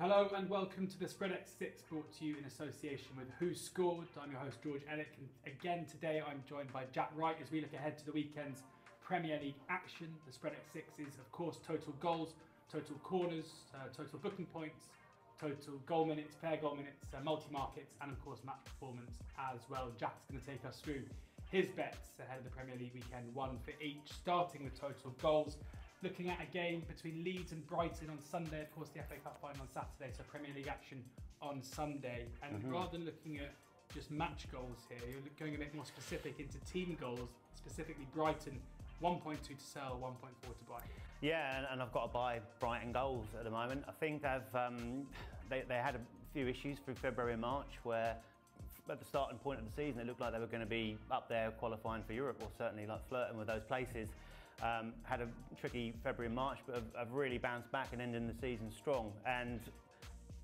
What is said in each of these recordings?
Hello and welcome to the Spreadex Six, brought to you in association with Who Scored. I'm your host George Ellick, and again today I'm joined by Jack Wright as we look ahead to the weekend's Premier League action. The Spreadex Six is of course total goals, total corners, total booking points, total goal minutes, pair goal minutes, multi-markets, and of course match performance as well. Jack's going to take us through his bets ahead of the Premier League weekend, one for each, starting with total goals. Looking at a game between Leeds and Brighton on Sunday, of course the FA Cup final on Saturday, so Premier League action on Sunday. And rather than looking at just match goals here, you're going a bit more specific into team goals, specifically Brighton, 1.2 to sell, 1.4 to buy. Yeah, and I've got to buy Brighton goals at the moment. I think they had a few issues through February and March where at the starting point of the season it looked like they were going to be up there qualifying for Europe, or certainly like flirting with those places. Had a tricky February and March, but have really bounced back and ending the season strong. And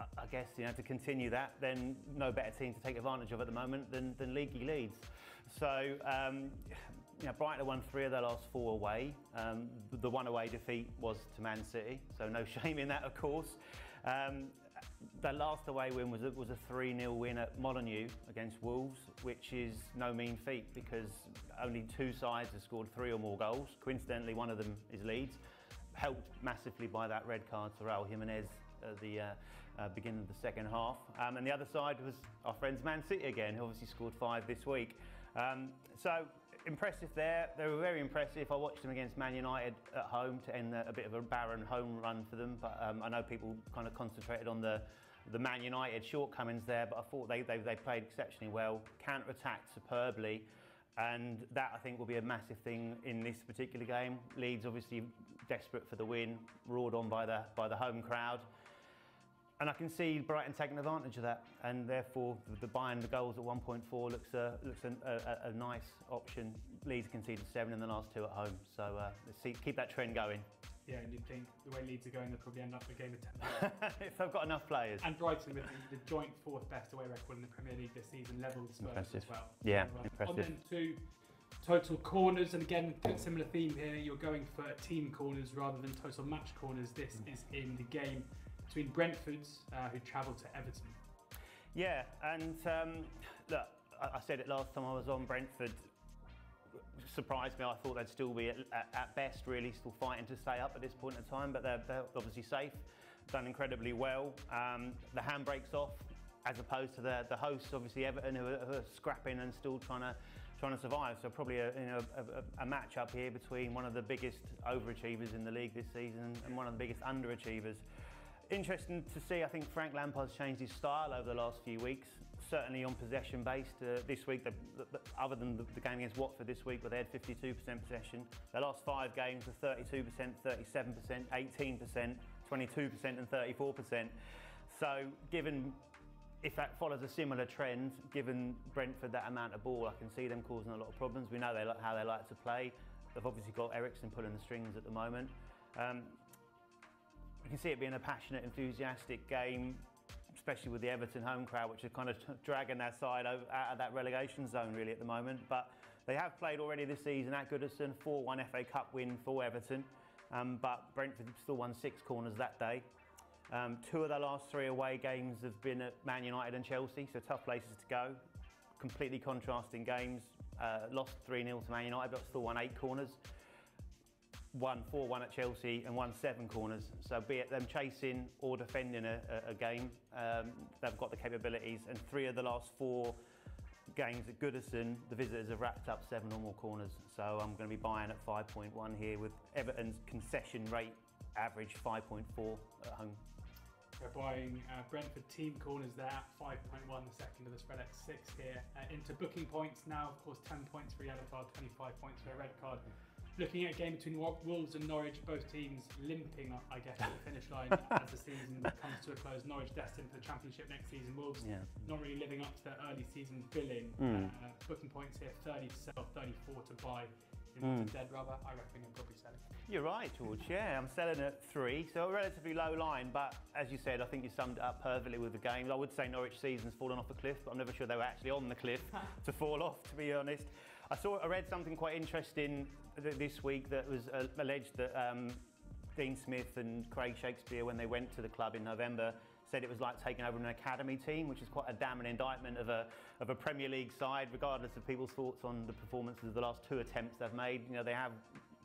I guess, to continue that, then no better team to take advantage of at the moment than Leaguey Leeds. So, Brighton have won 3 of their last 4 away. The one away defeat was to Man City, so no shame in that, of course. Their last away win was a 3-0 win at Molineux against Wolves, which is no mean feat because only 2 sides have scored 3 or more goals. Coincidentally, one of them is Leeds, helped massively by that red card to Raul Jimenez at the beginning of the second half. And the other side was our friends Man City again, who obviously scored 5 this week. So impressive there. They were very impressive. I watched them against Man United at home to end a bit of a barren home run for them. But I know people kind of concentrated on the Man United shortcomings there, but I thought they played exceptionally well, counter-attacked superbly. And that, I think, will be a massive thing in this particular game. Leeds obviously desperate for the win, roared on by the home crowd. And I can see Brighton taking advantage of that, and therefore the buying the goals at 1.4 looks a nice option. Leeds conceded 7 in the last 2 at home, so let's keep that trend going. Yeah, and you'd think the way Leeds are going, they'll probably end up with a game of 10. If they've got enough players. And Brighton with the joint 4th best away record in the Premier League this season, level with Spurs as well. Yeah, so, impressive. On then to total corners, and again, similar theme here. You're going for team corners rather than total match corners. This is in the game between Brentford, who travel to Everton. Yeah, and look, I said it last time I was on. Brentford surprised me. I thought they'd still be at best really still fighting to stay up at this point in time, but they're obviously safe, done incredibly well. The handbrake's off, as opposed to the hosts, obviously Everton, who are scrapping and still trying to survive. So probably a match up here between one of the biggest overachievers in the league this season and one of the biggest underachievers. Interesting to see. I think Frank Lampard's changed his style over the last few weeks, certainly on possession based. This week, other than the game against Watford this week, where they had 52% possession, their last 5 games were 32%, 37%, 18%, 22% and 34%. So given, if that follows a similar trend, given Brentford that amount of ball, I can see them causing a lot of problems. We know how they like to play. They've obviously got Eriksen pulling the strings at the moment. You can see it being a passionate, enthusiastic game, especially with the Everton home crowd, which are kind of dragging their side out of that relegation zone really at the moment. But they have played already this season at Goodison, 4-1 FA Cup win for Everton. But Brentford still won 6 corners that day. 2 of their last 3 away games have been at Man United and Chelsea, so tough places to go. Completely contrasting games. Lost 3-0 to Man United, but still won 8 corners. Won 4-1 at Chelsea and won 7 corners. So be it them chasing or defending a game, they've got the capabilities. And 3 of the last 4 games at Goodison, the visitors have racked up 7 or more corners. So I'm going to be buying at 5.1 here, with Everton's concession rate average 5.4 at home. We're buying Brentford team corners there at 5.1, the second of the Spreadex Six here. Into booking points now, of course, 10 points for a yellow card, 25 points for a red card. Looking at a game between Wolves and Norwich, both teams limping, I guess, to the finish line as the season comes to a close. Norwich destined for the Championship next season. Wolves not really living up to their early season billing. Booking points here, 30 to sell, 34 to buy. In dead rubber, I reckon I'm probably selling. You're right, George. Yeah, I'm selling at 3, so a relatively low line. But as you said, I think you summed it up perfectly with the games. I would say Norwich season's fallen off a cliff, but I'm never sure they were actually on the cliff to fall off, to be honest. I read something quite interesting this week that was alleged that Dean Smith and Craig Shakespeare, when they went to the club in November, said it was like taking over an academy team, which is quite a damning indictment of a Premier League side, regardless of people's thoughts on the performances of the last 2 attempts they've made. You know, they have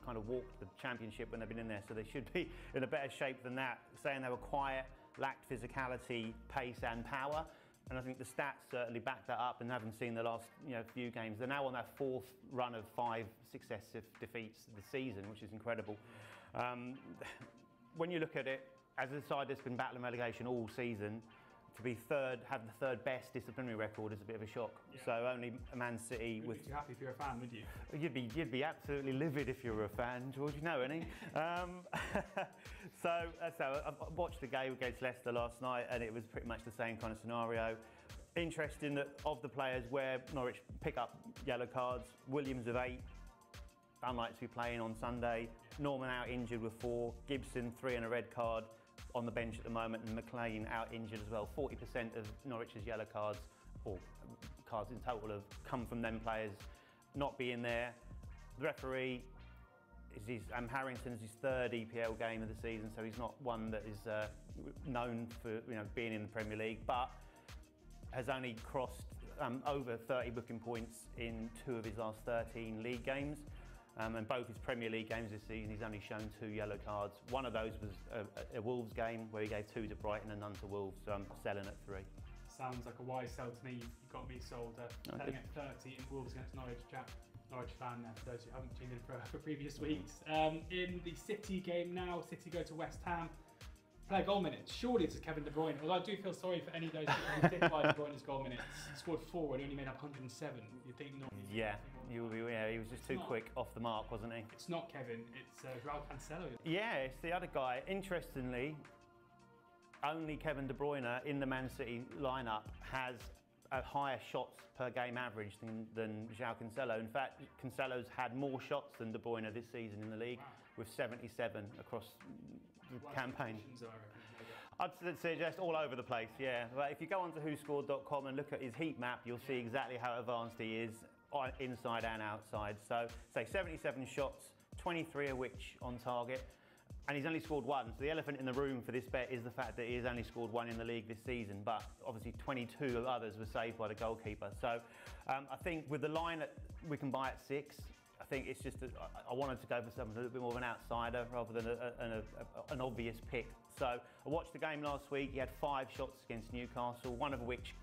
kind of walked the championship when they've been in there, so they should be in a better shape than that. Saying they were quiet, lacked physicality, pace and power, and I think the stats certainly back that up, and having seen the last few games, they're now on their 4th run of 5 successive defeats this season, which is incredible. When you look at it, as a side that's been battling relegation all season, to be third, have the 3rd best disciplinary record is a bit of a shock. Yeah. So only Man City. Would you happy if you're a fan, would you? You'd be absolutely livid if you were a fan, George. You know any? So I watched the game against Leicester last night, and it was pretty much the same kind of scenario. Interesting that of the players where Norwich pick up yellow cards, Williams with 8, unlikely to be playing on Sunday. Norman out injured with 4, Gibson 3 and a red card on the bench at the moment, and McLean out injured as well. 40% of Norwich's yellow cards, or cards in total, have come from them players not being there. The referee is Harrington's his 3rd EPL game of the season, so he's not one that is known for being in the Premier League, but has only crossed over 30 booking points in 2 of his last 13 league games. And both his Premier League games this season, he's only shown 2 yellow cards. One of those was a Wolves game where he gave 2 to Brighton and none to Wolves, so I'm selling at 3. Sounds like a wise sell to me. You got me sold. Selling at 30 in Wolves against Norwich. Jack, Norwich fan there for those who haven't tuned in for previous weeks. In the City game now, City go to West Ham. Player goal minutes. Surely it's Kevin De Bruyne. Although I do feel sorry for any of those people who think by De Bruyne's goal minutes. He scored 4 and only made up 107. You think not? Yeah, he was just too quick off the mark, wasn't he? It's not Kevin. It's João Cancelo. Yeah, it's the other guy. Interestingly, only Kevin De Bruyne in the Man City lineup has a higher shots per game average than João Cancelo. In fact, Cancelo's had more shots than De Bruyne this season in the league, with 77 across the campaign. I'd suggest all over the place, yeah. But if you go onto WhoScored.com and look at his heat map, you'll see exactly how advanced he is, inside and outside. So, say 77 shots, 23 of which on target, and he's only scored 1. So the elephant in the room for this bet is the fact that he has only scored 1 in the league this season, but obviously 22 of others were saved by the goalkeeper. So I think with the line that we can buy at 6, I think it's just I wanted to go for something a little bit more of an outsider rather than an obvious pick. So I watched the game last week. He had 5 shots against Newcastle, one of which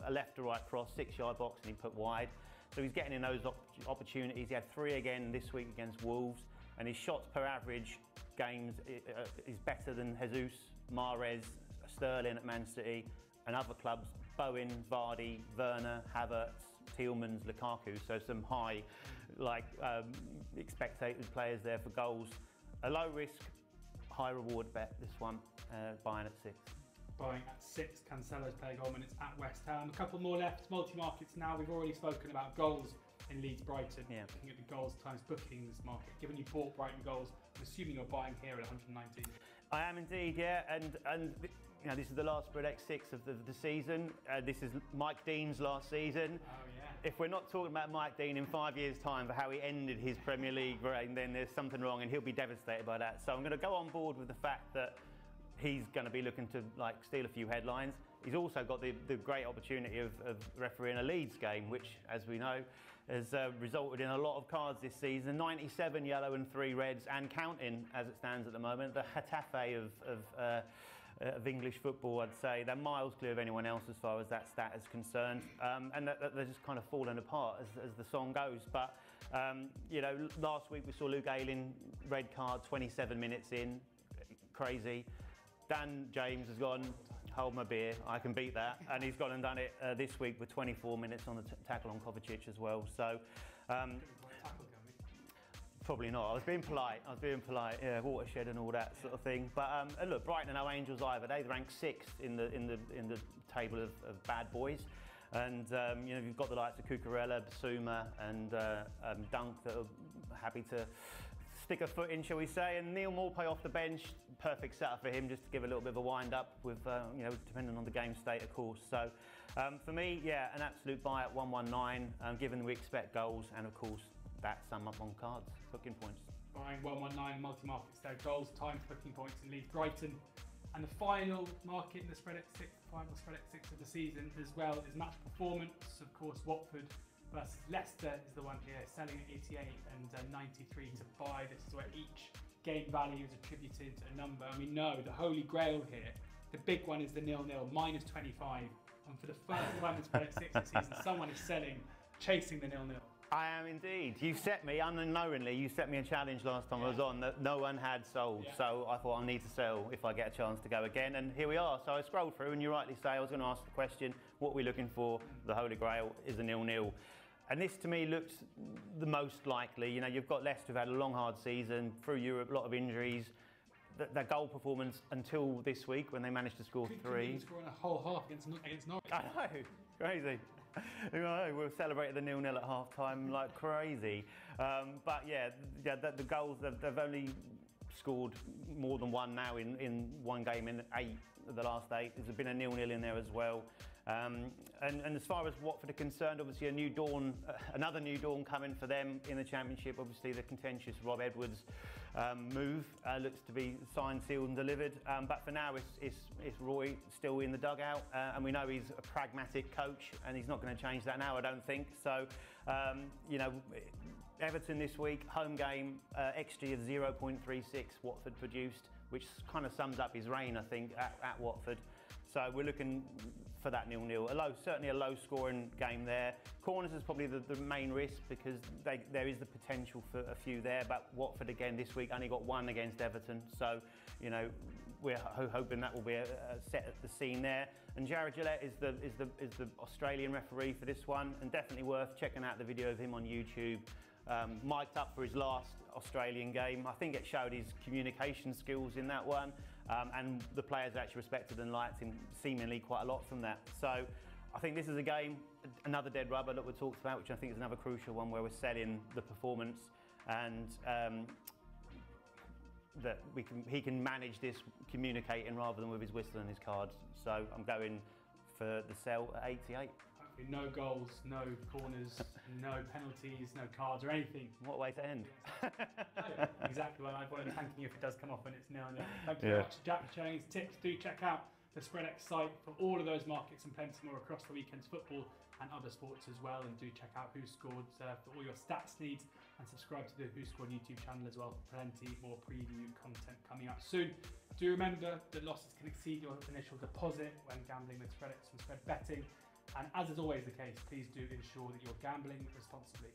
a left to right cross, 6-yard box, and he put wide. So he's getting in those opportunities. He had 3 again this week against Wolves, and his shots per average games is better than Jesus, Mahrez, Sterling at Man City, and other clubs, Bowen, Vardy, Werner, Havertz, Tielemans, Lukaku. So some high, expected players there for goals. A low risk, high reward bet, this one, buying at 6. Buying at 6, Cancelo's player goal minutes at West Ham. A couple more left, multi-markets now. We've already spoken about goals in Leeds Brighton. Yeah. Looking at the goals times bookings market. Given you bought Brighton goals, I'm assuming you're buying here at 119. I am indeed, yeah, and this is the last Spreadex Six of the season. This is Mike Dean's last season. Oh yeah. If we're not talking about Mike Dean in 5 years' time for how he ended his Premier League reign, then there's something wrong, and he'll be devastated by that. So I'm going to go on board with the fact that he's going to be looking to steal a few headlines. He's also got the great opportunity of refereeing a Leeds game, which, as we know, has resulted in a lot of cards this season. 97 yellow and 3 reds, and counting as it stands at the moment. The Getafe of English football, I'd say. They're miles clear of anyone else as far as that stat is concerned. And they're just kind of falling apart as the song goes. But, last week we saw Luke Ayling, red card, 27 minutes in. Crazy. Dan James has gone, hold my beer, I can beat that. And he's gone and done it this week with 24 minutes on the tackle on Kovacic as well. So, probably not. I was being polite, yeah, watershed and all that sort of thing. But look, Brighton are no angels either. They rank 6th in the table of bad boys. And you've got the likes of Cucurella, Basuma and Dunk that are happy to stick a foot in, shall we say, and Neil Maupay off the bench, perfect setup for him just to give a little bit of a wind up with, depending on the game state, of course. So for me, yeah, an absolute buy at 119, given we expect goals and, of course, that sum up on cards, booking points. buying 119 multi-markets there. Goals, times, booking points in Leeds, Brighton. And the final market in the Spreadex Six, final Spreadex Six of the season as well, is match performance. Of course, Watford versus Leicester is the one here, selling at 88 and 93 to buy. This is where each game value is attributed to a number. And we know the holy grail here, the big one is the 0-0, minus 25. And for the first time in Spreadex Six this season, someone is selling, chasing the 0-0. I am indeed. You set me, unknowingly, you set me a challenge last time I was on that no one had sold. So I thought I need to sell if I get a chance to go again. And here we are. So I scrolled through and you rightly say, I was going to ask the question, what are we looking for? The Holy Grail is a 0-0. And this to me looks the most likely. You know, you've got Leicester who've had a long, hard season, through Europe, a lot of injuries. Their goal performance until this week when they managed to score 3. Scoring a whole half against Norwich. I know, crazy. We'll celebrate the 0-0 at half time like crazy. But yeah, the goals, they've only scored more than one now in one game in 8 of the last 8. There's been a 0-0 in there as well. And as far as Watford are concerned, obviously a new dawn, another new dawn coming for them in the Championship. Obviously the contentious Rob Edwards move looks to be signed, sealed and delivered. But for now it's Roy still in the dugout, and we know he's a pragmatic coach and he's not going to change that now, I don't think. So, you know, Everton this week, home game, XG of 0.36 Watford produced, which kind of sums up his reign, I think, at Watford. So we're looking for that 0-0. Certainly a low-scoring game there. Corners is probably the main risk because there is the potential for a few there. But Watford again this week only got 1 against Everton, so you know we're hoping that will be a set at the scene there. And Jared Gillette is the Australian referee for this one, and definitely worth checking out the video of him on YouTube. Mic'd up for his last Australian game. I think it showed his communication skills in that one, and the players actually respected and liked him seemingly quite a lot from that. So I think this is a game, another dead rubber that we talked about, which I think is another crucial one where we're selling the performance and that he can manage this communicating rather than with his whistle and his cards. So I'm going for the sell at 88. No goals, no corners, no penalties, no cards or anything. What a way to end. Exactly. Well, I want to thank you if it does come off and it's 0-0. Thank you very much to Jack for sharing his tips. Do check out the Spreadex site for all of those markets and plenty more across the weekend's football and other sports as well. And do check out WhoScored for all your stats needs, and subscribe to the WhoScored YouTube channel as well for plenty more preview content coming up soon. Do remember that losses can exceed your initial deposit when gambling with Spreadex and spread betting. And as is always the case, please do ensure that you're gambling responsibly.